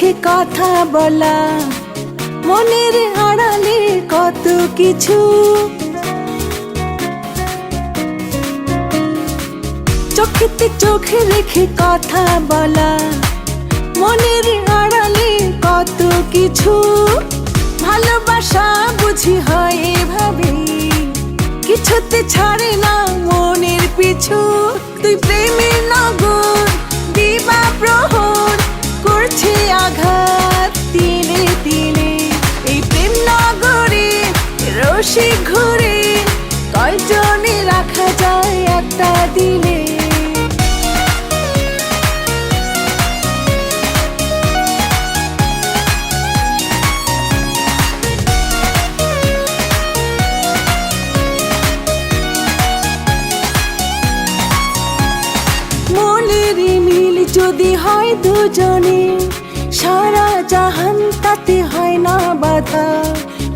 রেখে কথা বলা, মনের আড়ালে কত কিছু। চোখেতে চোখ রেখে কথা বলা, মনের আড়ালে কত কিছু। ভালোবাসা বুঝি হয় এভাবে, কিছুতে ছাড়ে না মনের পিছু। তুই প্রেমের নগর দিবা প্রহর, করছে আঘাত দিনে দিনে। এই প্রেম নগরে রসিক ঘুরে, কয়জনে রাখা যায় একটা দিলে। মনের মিল যদি হয় দুজনে, সারা জাহান তাতে হয় না বাধা।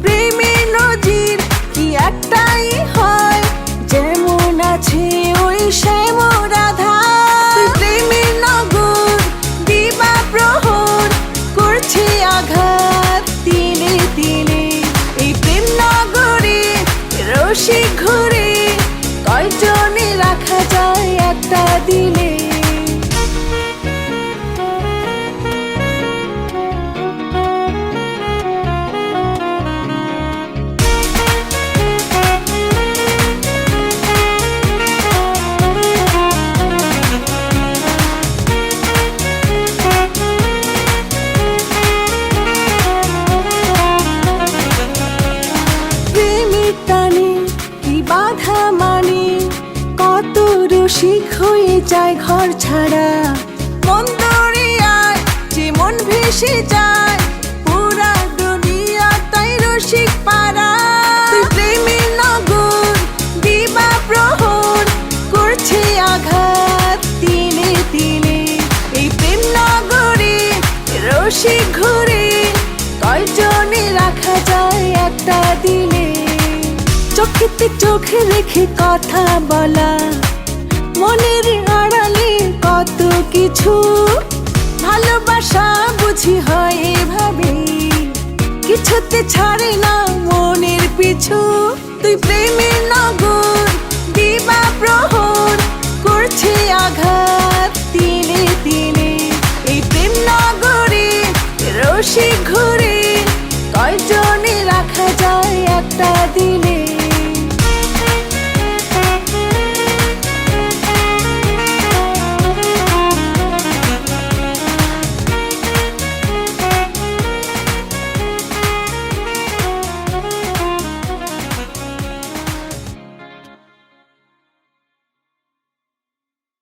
প্রেমের নজির কি একটাই হয়, যেমন আছে ওই শ্যাম রাধা। প্রেমের নগর দিবা প্রহর, করছে আঘাত দিনে দিনে। এই প্রেম নগরে রসিক ঘুরে, কয়জনে রাখা যায় একটা দিলে। প্রেমের টানে কি বাধা মানে, কত রসিক হয়ে যায় ঘর ছাড়া। মন দরিয়ায় যে মন ভেসে যায়, পুরা দুনিয়া তাই রসিক পাড়া। তুই প্রেমের নগর দিবা প্রহর, করছে আঘাত দিনে দিনে। এই প্রেম নগরে রসিক ঘুরে, কয়জনে রাখা যায় একটা দিলে। চোখেতে চোখ রেখে কথা বলা, মনের আড়ালে কত কিছু। ভালোবাসা বুঝি হয় এভাবে, কিছুতে ছাড়ে না মনের পিছু। তুই প্রেমের নগর দিবা প্রহর, করছে আঘাত দিনে দিনে। এই প্রেম নগরে রসিক ঘুরে,